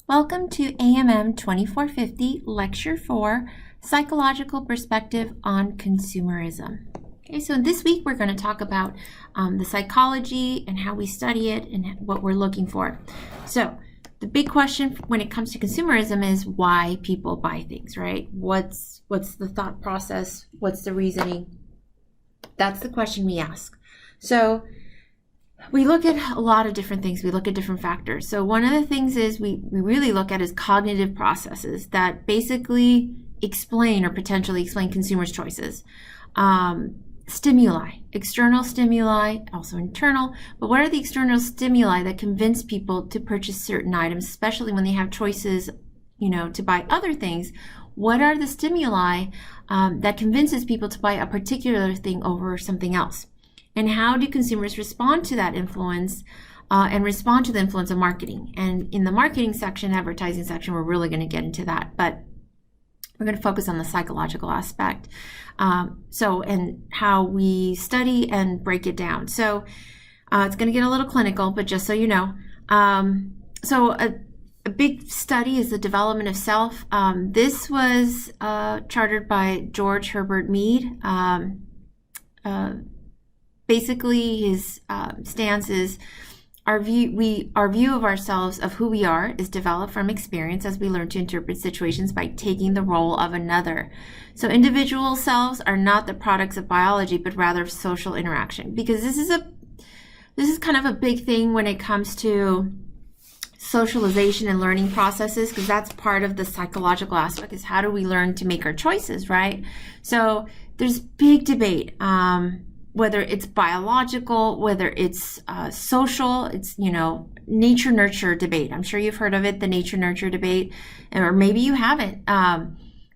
Welcome to AMM 2450, Lecture 4, Psychological Perspective on Consumerism. Okay, so this week we're going to talk about the psychology and how we study it and what we're looking for. So the big question when it comes to consumerism is why people buy things, right? What's the thought process? What's the reasoning? That's the question we ask. So we look at a lot of different things. We look at different factors. So one of the things is we really look at is cognitive processes that basically explain or potentially explain consumers' choices. Stimuli, external stimuli, also internal. But what are the external stimuli that convince people to purchase certain items, especially when they have choices, to buy other things? What are the stimuli that convinces people to buy a particular thing over something else? And how do consumers respond to that influence and respond to the influence of marketing? And in the marketing section, advertising section, we're really going to get into that. But we're going to focus on the psychological aspect. And how we study and break it down. So it's going to get a little clinical, but just so you know. A big study is the development of self. This was chartered by George Herbert Mead. Basically, his stance is our view of ourselves, of who we are, is developed from experience as we learn to interpret situations by taking the role of another. So individual selves are not the products of biology, but rather of social interaction. Because this is kind of a big thing when it comes to socialization and learning processes, because that's part of the psychological aspect, is how do we learn to make our choices, right? So there's big debate. Whether it's biological, whether it's social, it's, nature-nurture debate. I'm sure you've heard of it, the nature-nurture debate, or maybe you haven't,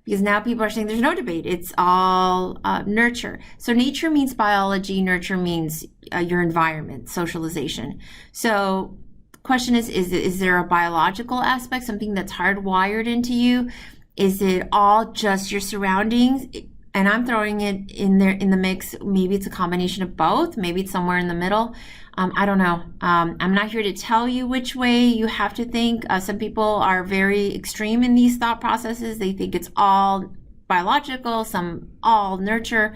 because now people are saying there's no debate. It's all nurture. So nature means biology, nurture means your environment, socialization. So the question is there a biological aspect, something that's hardwired into you? Is it all just your surroundings? And I'm throwing it in there in the mix. Maybe it's a combination of both. Maybe it's somewhere in the middle. I don't know. I'm not here to tell you which way you have to think. Some people are very extreme in these thought processes. They think it's all biological, some all nurture.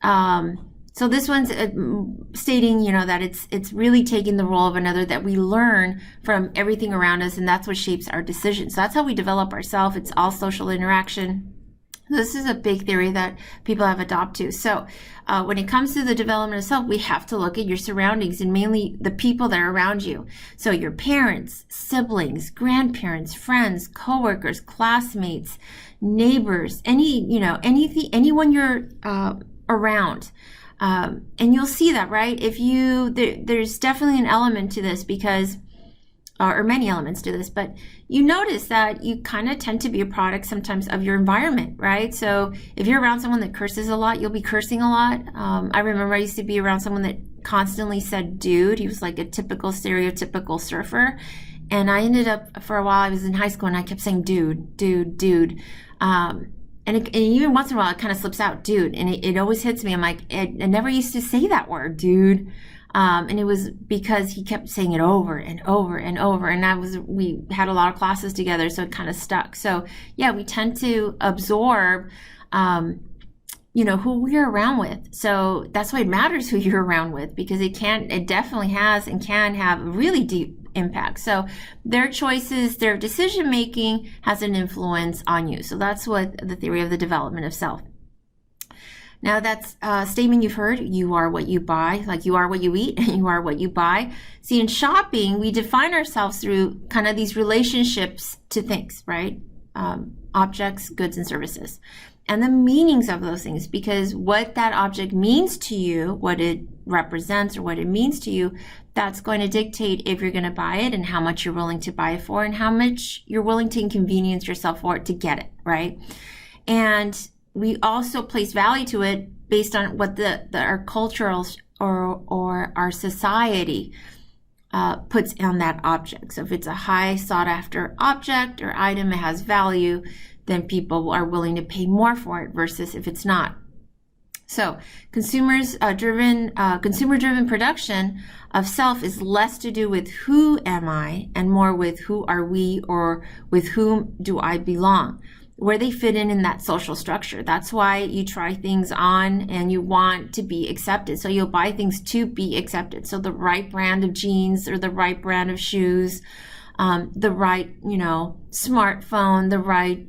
So this one's stating, that it's really taking the role of another, that we learn from everything around us, and that's what shapes our decisions. So that's how we develop ourselves. It's all social interaction. This is a big theory that people have adopted. So when it comes to the development of self, we have to look at your surroundings and mainly the people that are around you. So your parents, siblings, grandparents, friends, coworkers, classmates, neighbors, anyone you're around. And you'll see that, right? There's definitely an element to this because or many elements to this, but you notice that you kind of tend to be a product sometimes of your environment, right? So if you're around someone that curses a lot, you'll be cursing a lot. I remember I used to be around someone that constantly said dude. He was like a typical stereotypical surfer. And I ended up, for a while, I was in high school and I kept saying dude, dude, dude. And even once in a while, it kind of slips out, dude. And it always hits me. I'm like, I never used to say that word, dude. And it was because he kept saying it over and over and over. And we had a lot of classes together, so it kind of stuck. So yeah, we tend to absorb, who we're around with. So that's why it matters who you're around with, because it definitely has and can have really deep impact. So their choices, their decision making has an influence on you. So that's what the theory of the development of self. Now that's a statement you've heard, you are what you buy, like you are what you eat and you are what you buy. See, in shopping, we define ourselves through kind of these relationships to things, right? Objects, goods, and services. And the meanings of those things, because what that object means to you, what it represents or what it means to you, that's going to dictate if you're going to buy it and how much you're willing to buy it for and how much you're willing to inconvenience yourself for it to get it, right? And we also place value to it based on what our cultural or our society puts on that object. So if it's a high sought after object or item, it has value, then people are willing to pay more for it versus if it's not. So consumer-driven production of self is less to do with who am I and more with who are we, or with whom do I belong, where they fit in that social structure. That's why you try things on and you want to be accepted. So you'll buy things to be accepted. So the right brand of jeans or the right brand of shoes, the right, smartphone, the right,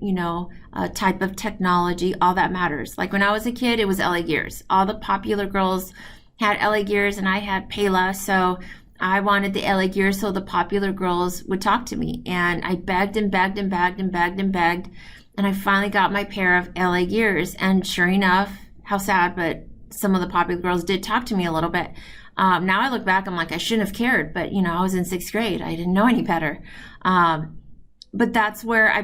type of technology, all that matters. Like when I was a kid, it was LA Gears. All the popular girls had LA Gears and I had Payla. So I wanted the LA Gears so the popular girls would talk to me. And I begged and begged and begged and begged and begged. And I finally got my pair of LA Gears. And sure enough, how sad, but some of the popular girls did talk to me a little bit. Now I look back, I'm like, I shouldn't have cared, but I was in 6th grade. I didn't know any better. But that's where I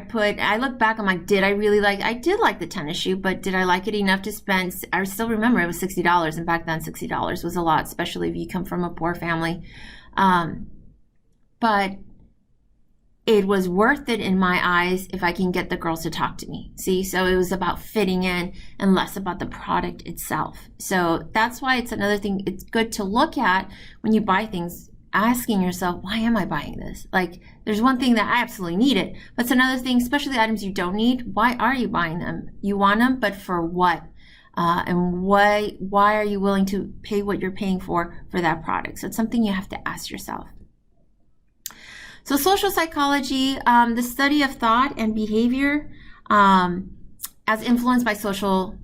look back, I'm like, I did like the tennis shoe, but did I like it enough to spend? I still remember it was $60. And back then $60 was a lot, especially if you come from a poor family. But it was worth it in my eyes if I can get the girls to talk to me. See, so it was about fitting in and less about the product itself. So that's why it's another thing it's good to look at when you buy things, asking yourself, why am I buying this? Like, there's one thing that I absolutely need it, but it's another thing, especially the items you don't need. Why are you buying them? You want them, but for what? And why are you willing to pay what you're paying for that product? So it's something you have to ask yourself. So social psychology, the study of thought and behavior as influenced by social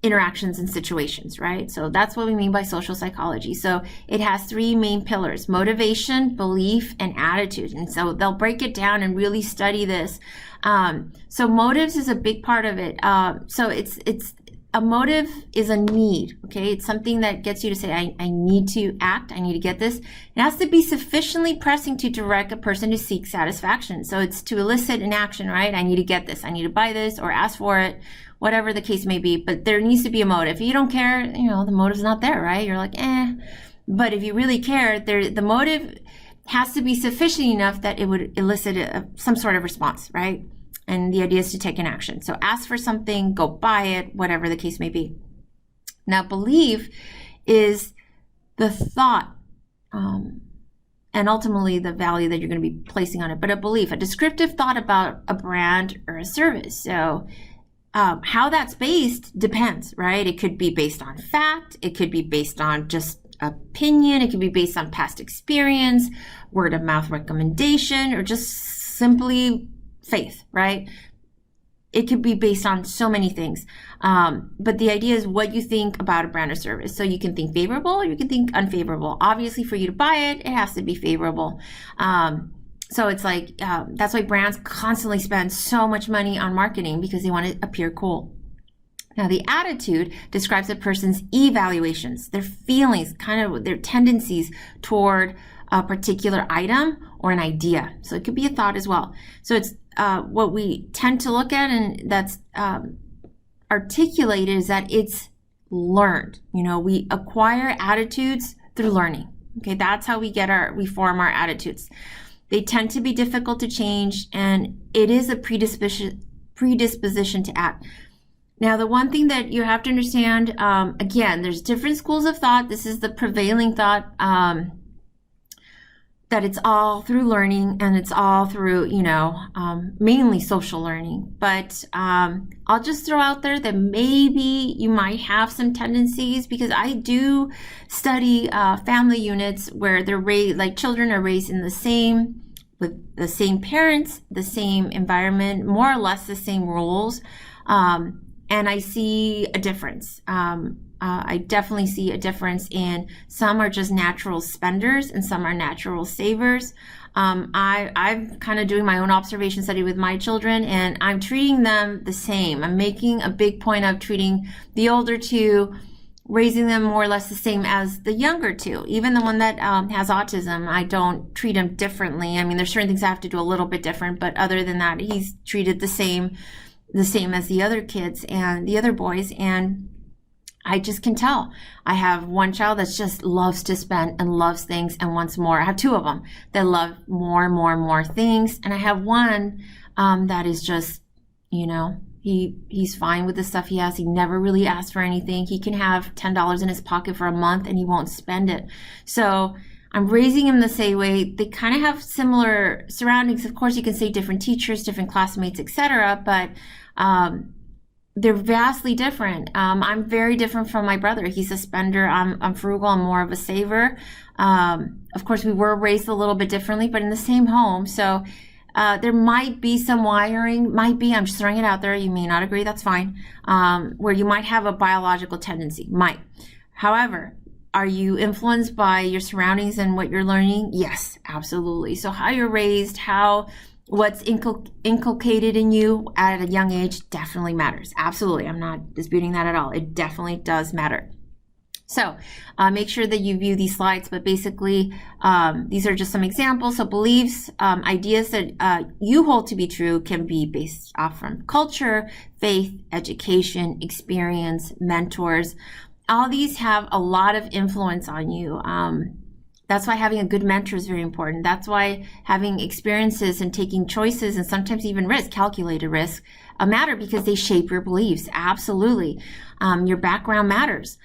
interactions and situations, right? So that's what we mean by social psychology. So it has 3 main pillars: motivation, belief, and attitude. And so they'll break it down and really study this. So motives is a big part of it. So it's a motive is a need, okay? It's something that gets you to say, I need to act, I need to get this. It has to be sufficiently pressing to direct a person to seek satisfaction. So it's to elicit an action, right? I need to get this, I need to buy this or ask for it, whatever the case may be, but there needs to be a motive. If you don't care, the motive's not there, right? You're like, But if you really care, the motive has to be sufficient enough that it would elicit some sort of response, right? And the idea is to take an action. So ask for something, go buy it, whatever the case may be. Now, belief is the thought and ultimately the value that you're going to be placing on it. But a descriptive thought about a brand or a service. So how that's based depends, right? It could be based on fact. It could be based on just opinion. It could be based on past experience, word of mouth recommendation, or just simply faith, right? It could be based on so many things. But the idea is what you think about a brand or service. So you can think favorable or you can think unfavorable. Obviously, for you to buy it, it has to be favorable. So it's like, that's why brands constantly spend so much money on marketing, because they want to appear cool. Now, the attitude describes a person's evaluations, their feelings, kind of their tendencies toward a particular item or an idea. So it could be a thought as well. So it's what we tend to look at, and that's articulated, is that it's learned. We acquire attitudes through learning. Okay, that's how we form our attitudes. They tend to be difficult to change, and it is a predisposition to act. Now, the one thing that you have to understand, again, there's different schools of thought. This is the prevailing thought, that it's all through learning, and it's all through, mainly social learning. But I'll just throw out there that maybe you might have some tendencies, because I do study family units where they're raised, like children are raised in with the same parents, the same environment, more or less the same rules. And I see a difference. I definitely see a difference in some are just natural spenders and some are natural savers. I'm kind of doing my own observation study with my children, and I'm treating them the same. I'm making a big point of treating the older two, raising them more or less the same as the younger two. Even the one that has autism, I don't treat him differently. I mean, there's certain things I have to do a little bit different, but other than that, he's treated the same as the other kids and the other boys. And I just can tell. I have one child that just loves to spend and loves things and wants more. I have 2 of them that love more and more and more things. And I have one that is just, He's fine with the stuff he has. He never really asks for anything. He can have $10 in his pocket for a month and he won't spend it. So I'm raising him the same way. They kind of have similar surroundings. Of course, you can say different teachers, different classmates, etc. But they're vastly different. I'm very different from my brother. He's a spender. I'm frugal. I'm more of a saver. Of course, we were raised a little bit differently, but in the same home. So there might be some wiring. Might be. I'm just throwing it out there. You may not agree. That's fine. Where you might have a biological tendency. Might. However, are you influenced by your surroundings and what you're learning? Yes, absolutely. So how you're raised, what's inculcated in you at a young age definitely matters. Absolutely. I'm not disputing that at all. It definitely does matter. So make sure that you view these slides, but basically these are just some examples. So beliefs, ideas that you hold to be true can be based off from culture, faith, education, experience, mentors. All these have a lot of influence on you. That's why having a good mentor is very important. That's why having experiences and taking choices and sometimes even calculated risk, matter because they shape your beliefs. Absolutely. Your background matters.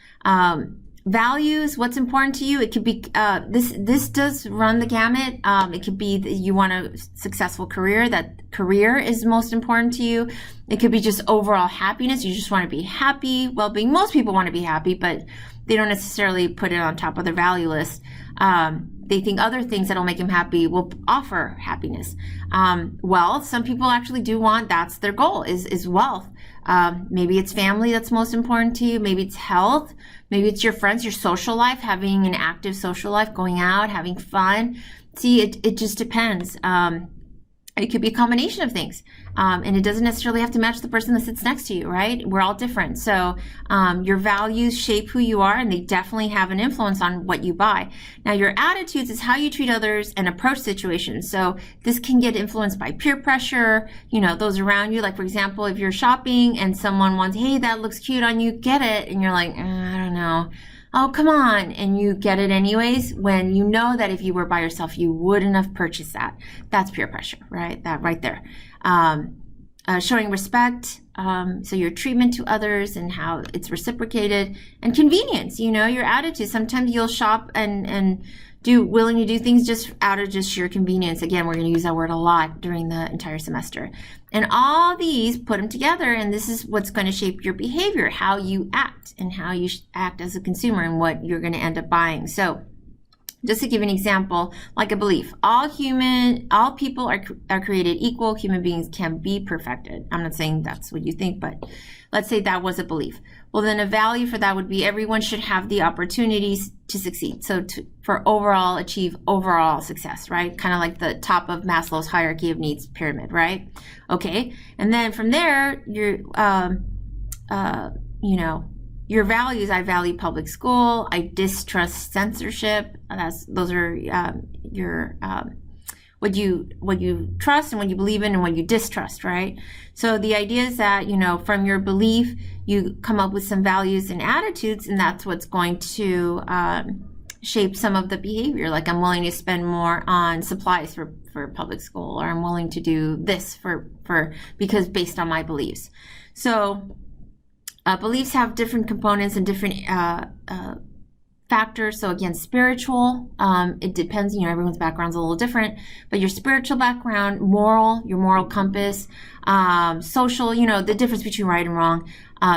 Values, what's important to you. It could be, this does run the gamut. It could be that you want a successful career, that career is most important to you. It could be just overall happiness. You just want to be happy. Well-being. Most people want to be happy, but they don't necessarily put it on top of their value list. They think other things that'll make them happy will offer happiness. Wealth, some people actually do want, that's their goal, is wealth. Maybe it's family that's most important to you. Maybe it's health. Maybe it's your friends, your social life, having an active social life, going out, having fun. See, it just depends. It could be a combination of things. And it doesn't necessarily have to match the person that sits next to you, right? We're all different. So your values shape who you are, and they definitely have an influence on what you buy. Now, your attitudes is how you treat others and approach situations. So this can get influenced by peer pressure, those around you. Like, for example, if you're shopping and someone wants, hey, that looks cute on you, get it. And you're like, I don't know. Oh, come on. And you get it anyways, when you know that if you were by yourself, you wouldn't have purchased that. That's peer pressure, right? That right there. Showing respect, so your treatment to others and how it's reciprocated, and convenience, your attitude. Sometimes you'll shop and willing to do things just out of just sheer convenience. Again, we're going to use that word a lot during the entire semester. And all these, put them together, and this is what's going to shape your behavior, how you act and how you act as a consumer and what you're going to end up buying. So just to give an example, like a belief, all people are created equal. Human beings can be perfected. I'm not saying that's what you think, but let's say that was a belief. Well, then a value for that would be everyone should have the opportunities to succeed. So for achieve overall success, right? Kind of like the top of Maslow's hierarchy of needs pyramid, right? Okay. And then from there, your values, I value public school. I distrust censorship. Those are your what you trust and what you believe in and what you distrust, right? So the idea is that, from your belief, you come up with some values and attitudes, and that's what's going to shape some of the behavior. Like, I'm willing to spend more on supplies for public school, or I'm willing to do this because based on my beliefs. So beliefs have different components and different factors. So again, spiritual, it depends, everyone's background's a little different, but your spiritual background, your moral compass, social, the difference between right and wrong,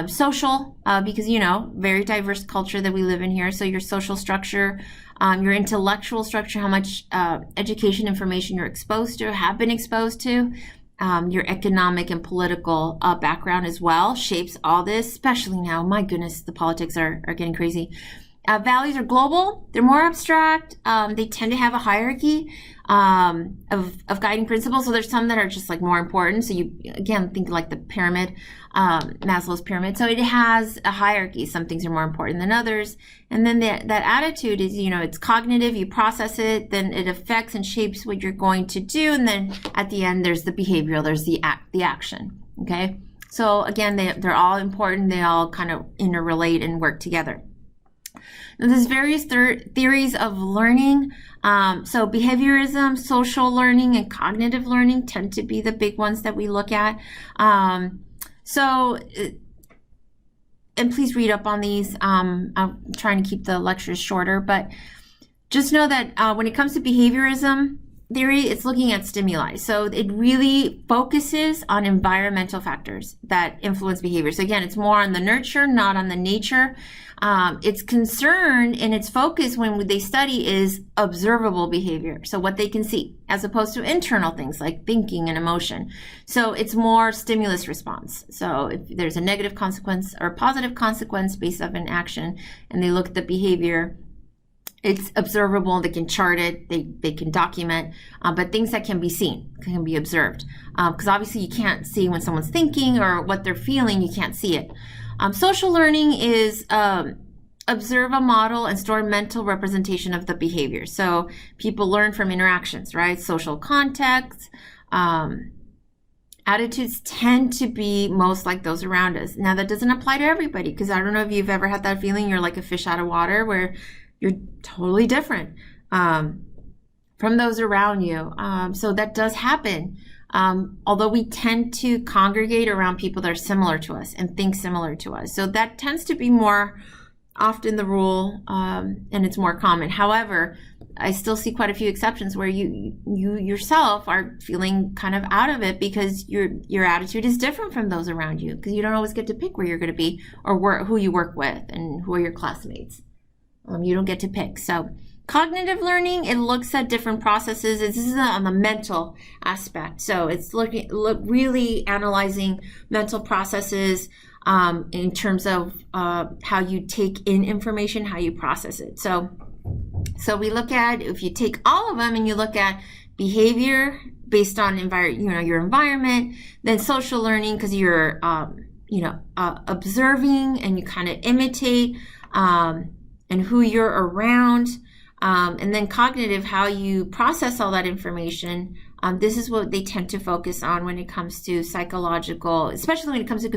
social, because, very diverse culture that we live in here. So your social structure, your intellectual structure, how much education information you're exposed to, have been exposed to. Your economic and political background as well shapes all this, especially now. My goodness, the politics are getting crazy. Values are global. They're more abstract. They tend to have a hierarchy of guiding principles. So there's some that are just like more important. So you, again, think like the pyramid, Maslow's pyramid. So it has a hierarchy. Some things are more important than others. And then that attitude is, it's cognitive. You process it, then it affects and shapes what you're going to do. And then at the end, there's the behavioral, there's the action. Okay. So again, they're all important. They all kind of interrelate and work together. Now, there's various theories of learning. So behaviorism, social learning, and cognitive learning tend to be the big ones that we look at. So, and please read up on these. I'm trying to keep the lectures shorter, but just know that when it comes to behaviorism theory, it's looking at stimuli. So it really focuses on environmental factors that influence behavior. So again, it's more on the nurture, not on the nature. Its concern and its focus when they study is observable behavior. So what they can see, as opposed to internal things like thinking and emotion. So it's more stimulus response. So if there's a negative consequence or a positive consequence based off an action, and they look at the behavior, it's observable. They can chart it. They can document, but things that can be seen, can be observed. Because obviously you can't see when someone's thinking or what they're feeling. You can't see it. Social learning is observe a model and store mental representation of the behavior. So people learn from interactions, right? Social context. Attitudes tend to be most like those around us. Now that doesn't apply to everybody, because I don't know if you've ever had that feeling you're like a fish out of water, where you're totally different from those around you. So that does happen. Although we tend to congregate around people that are similar to us and think similar to us. So that tends to be more often the rule, and it's more common. However, I still see quite a few exceptions where you yourself are feeling kind of out of it because your attitude is different from those around you, because you don't always get to pick where you're going to be or who you work with and who are your classmates. You don't get to pick. So cognitive learning, it looks at different processes. This is on the mental aspect. So it's really analyzing mental processes in terms of how you take in information, how you process it. So we look at, if you take all of them and you look at behavior based on your environment, then social learning, because you're observing and you kind of imitate and who you're around, and then cognitive, how you process all that information. This is what they tend to focus on when it comes to psychological, especially when it comes to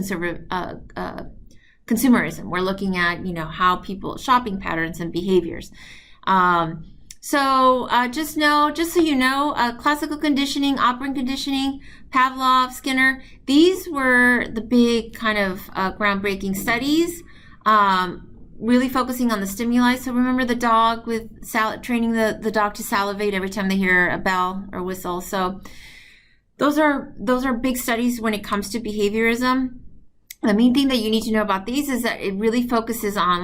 consumerism. We're looking at, how people, shopping patterns and behaviors. So just so you know, classical conditioning, operant conditioning, Pavlov, Skinner, these were the big kind of groundbreaking studies. Really focusing on the stimuli. So remember the dog with training the dog to salivate every time they hear a bell or whistle. So those are big studies when it comes to behaviorism. The main thing that you need to know about these is that it really focuses on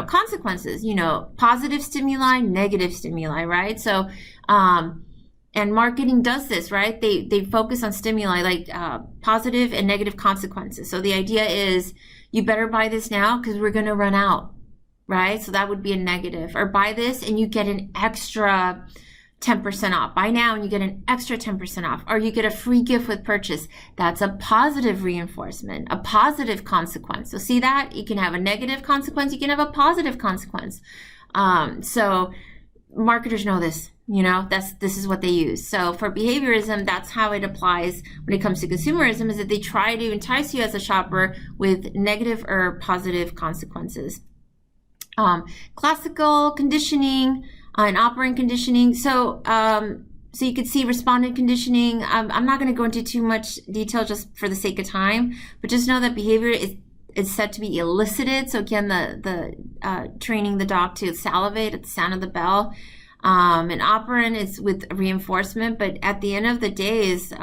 consequences, positive stimuli, negative stimuli, right? So and marketing does this, right? They focus on stimuli like positive and negative consequences. So the idea is, you better buy this now because we're going to run out, right? So that would be a negative. Or buy this and you get an extra 10% off. Buy now and you get an extra 10% off. Or you get a free gift with purchase. That's a positive reinforcement, a positive consequence. So see that? You can have a negative consequence. You can have a positive consequence. So marketers know this. This is what they use. So for behaviorism, that's how it applies when it comes to consumerism, is that they try to entice you as a shopper with negative or positive consequences. Classical conditioning and operant conditioning. So you could see respondent conditioning. I'm not going to go into too much detail just for the sake of time, but just know that behavior is said to be elicited. So again, the training the dog to salivate at the sound of the bell. And operant is with reinforcement, but at the end of the day is,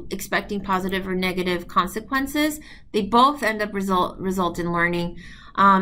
expecting positive or negative consequences. They both end up result in learning.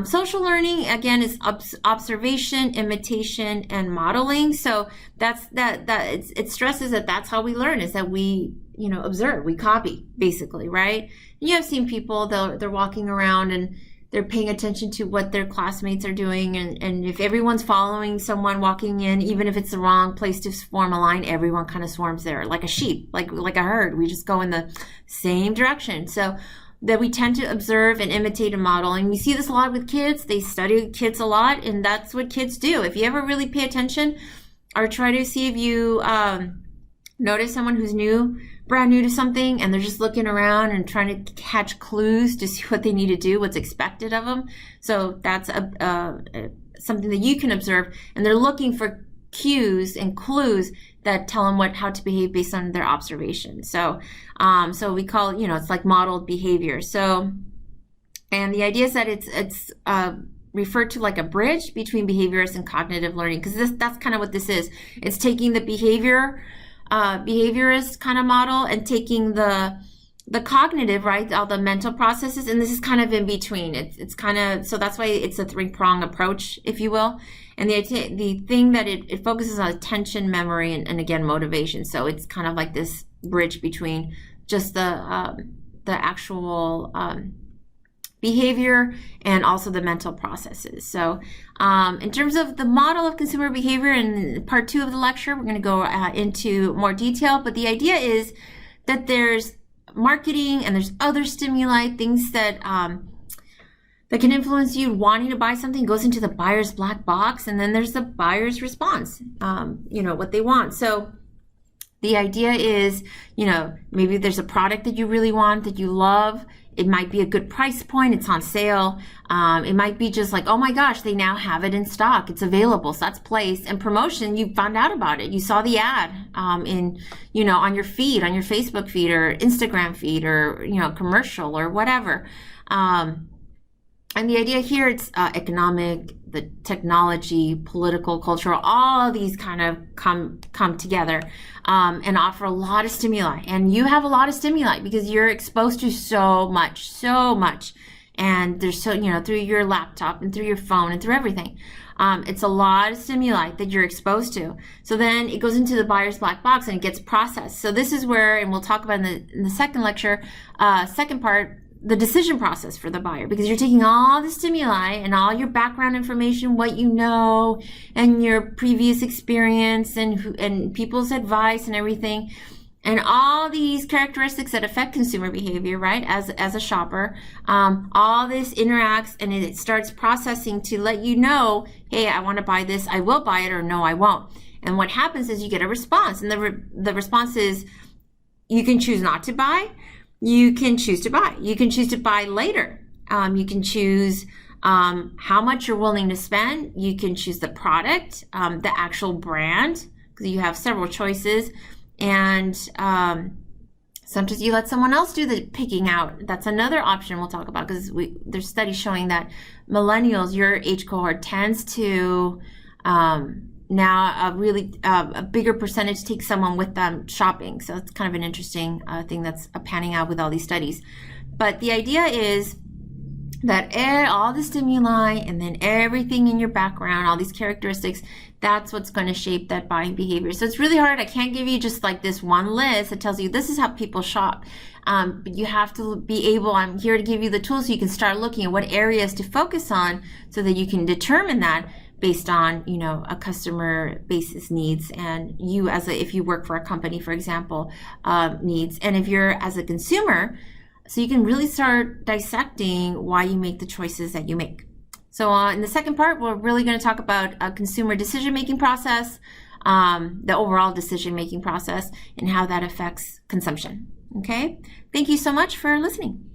Social learning, again, is observation, imitation, and modeling. So it stresses that that's how we learn, is that we, observe, we copy, basically, right? You have seen people, they're walking around and they're paying attention to what their classmates are doing. And if everyone's following someone walking in, even if it's the wrong place to form a line, everyone kind of swarms there like a sheep, like a herd. We just go in the same direction. So that we tend to observe and imitate and model. And we see this a lot with kids. They study kids a lot, and that's what kids do. If you ever really pay attention or try to see if you notice someone who's brand new to something, and they're just looking around and trying to catch clues to see what they need to do, what's expected of them. So that's something that you can observe. And they're looking for cues and clues that tell them how to behave based on their observation. So, so we call it, it's like modeled behavior. So, and the idea is that it's referred to like a bridge between behaviorist and cognitive learning, because that's kind of what this is. It's taking the behaviorist kind of model and taking the cognitive, right, all the mental processes, and this is kind of in between. It's kind of, so that's why it's a three-prong approach, if you will. And the thing that it focuses on attention, memory, and again, motivation. So it's kind of like this bridge between just the actual behavior and also the mental processes. So in terms of the model of consumer behavior, in part 2 of the lecture, we're going to go into more detail, but the idea is that there's marketing and there's other stimuli, things that that can influence you wanting to buy something. Goes into the buyer's black box, and then there's the buyer's response, what they want. So the idea is, maybe there's a product that you really want, that you love. It might be a good price point. It's on sale. It might be just like, oh my gosh, they now have it in stock. It's available. So that's place. And promotion, you found out about it. You saw the ad on your feed, on your Facebook feed or Instagram feed, or, commercial or whatever. And the idea here, it's economic, the technology, political, cultural, all of these kind of come together and offer a lot of stimuli. And you have a lot of stimuli because you're exposed to so much. And there's through your laptop and through your phone and through everything. It's a lot of stimuli that you're exposed to. So then it goes into the buyer's black box and it gets processed. So this is where, and we'll talk about in the second lecture, second part, the decision process for the buyer, because you're taking all the stimuli and all your background information, what you know, and your previous experience and people's advice and everything, and all these characteristics that affect consumer behavior, right? As a shopper, all this interacts and it starts processing to let you know, hey, I want to buy this, I will buy it, or no, I won't. And what happens is you get a response, and the response is you can choose not to buy. You can choose to buy. You can choose to buy later. You can choose how much you're willing to spend. You can choose the product, the actual brand, because you have several choices. And sometimes you let someone else do the picking out. That's another option we'll talk about, because there's studies showing that millennials, your age cohort, tends to now a bigger percentage take someone with them shopping. So it's kind of an interesting thing that's panning out with all these studies. But the idea is that all the stimuli and then everything in your background, all these characteristics, that's what's going to shape that buying behavior. So it's really hard. I can't give you just like this one list that tells you this is how people shop. But you have to be able, I'm here to give you the tools so you can start looking at what areas to focus on so that you can determine that based on, a customer basis needs, and you if you work for a company, for example, needs. And if you're as a consumer, so you can really start dissecting why you make the choices that you make. So in the second part, we're really going to talk about a consumer decision-making process, the overall decision-making process, and how that affects consumption. Okay? Thank you so much for listening.